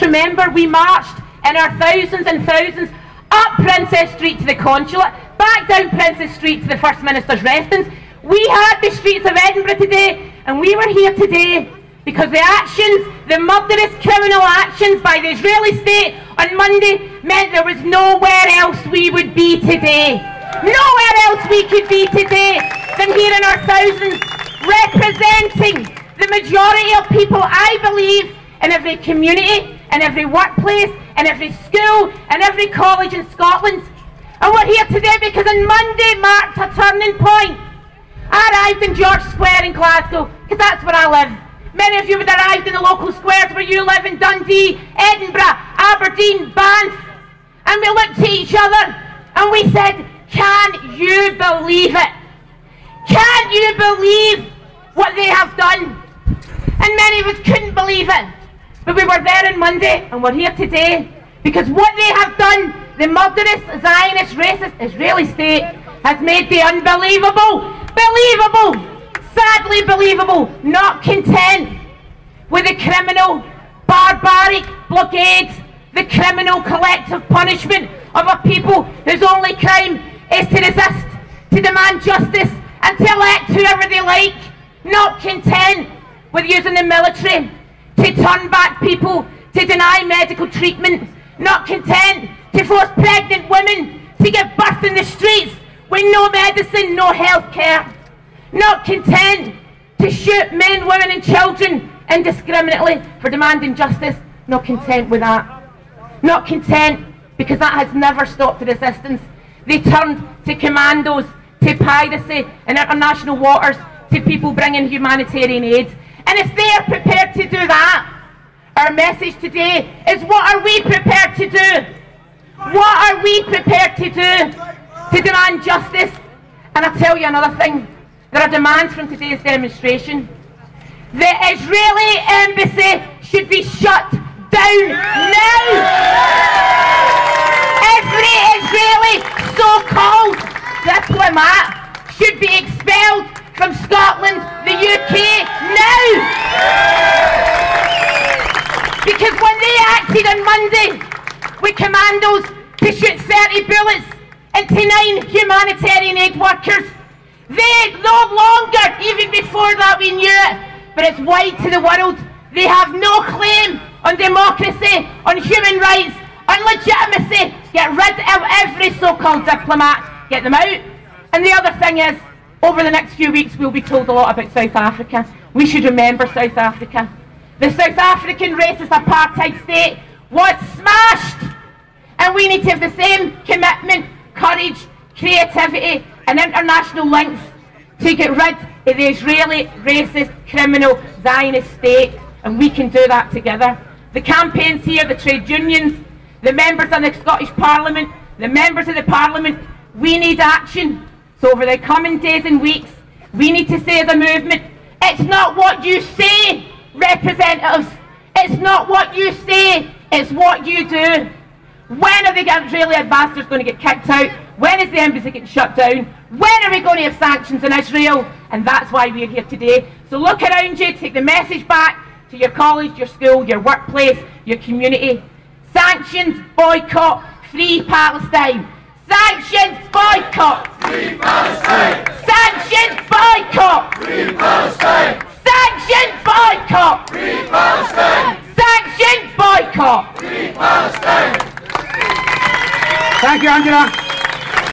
remember we marched in our thousands and thousands up Princess Street to the consulate, back down Princess Street to the First Minister's residence. We had the streets of Edinburgh today, and we were here today because the actions, the murderous criminal actions by the Israeli state on Monday meant there was nowhere else we would be today. Nowhere else we could be today than here in our thousands, representing the majority of people, I believe, in every community, in every workplace, in every school, in every college in Scotland. And we're here today because on Monday marked a turning point. I arrived in George Square in Glasgow, because that's where I live. Many of you would have arrived in the local squares where you live in Dundee, Edinburgh, Aberdeen, Banff. And we looked at each other and we said, can you believe it? Can you believe what they have done? And many of us couldn't believe it. But we were there on Monday and we're here today because what they have done, the murderous, Zionist, racist Israeli state, has made the unbelievable believable, sadly believable. Not content with the criminal, barbaric blockade, the criminal collective punishment of a people whose only crime is to resist, to demand justice and to elect whoever they like. Not content with using the military to turn back people, to deny medical treatment. Not content to force pregnant women to give birth in the streets with no medicine, no health care. Not content to shoot men, women and children indiscriminately for demanding justice. Not content with that. Not content, because that has never stopped the resistance. They turned to commandos, to piracy in international waters, to people bringing humanitarian aid. And if they are prepared to do that, our message today is, what are we prepared to do? What are we prepared to do to demand justice? And I'll tell you another thing. There are demands from today's demonstration. The Israeli embassy should be shut down now. Every Israeli so-called diplomat should be expelled from Scotland, the UK, now. Because when they acted on Monday with commandos to shoot 30 bullets into 9 humanitarian aid workers, they no longer, even before that we knew it, but it's wide to the world, they have no claim on democracy, on human rights, on legitimacy. Get rid of every so-called diplomat, get them out. And the other thing is, over the next few weeks we'll be told a lot about South Africa. We should remember South Africa. The South African racist apartheid state was smashed, and we need to have the same commitment, courage, creativity and international links to get rid of the Israeli racist criminal Zionist state, and we can do that together. The campaigns here, the trade unions, the members of the Scottish Parliament, the members of the Parliament, we need action. So over the coming days and weeks, we need to say as a movement, it's not what you say, representatives, it's not what you say, it's what you do. When are the Israeli ambassadors going to get kicked out? When is the embassy getting shut down? When are we going to have sanctions on Israel? And that's why we're here today. So look around you, take the message back to your college, your school, your workplace, your community. Sanctions, boycott, free Palestine. Sanctions, boycott. Free Palestine. Sanctions, boycott. Free Palestine. Sanctions, boycott. Free Palestine. Sanctions, boycott. Free Palestine. Thank you, Angela.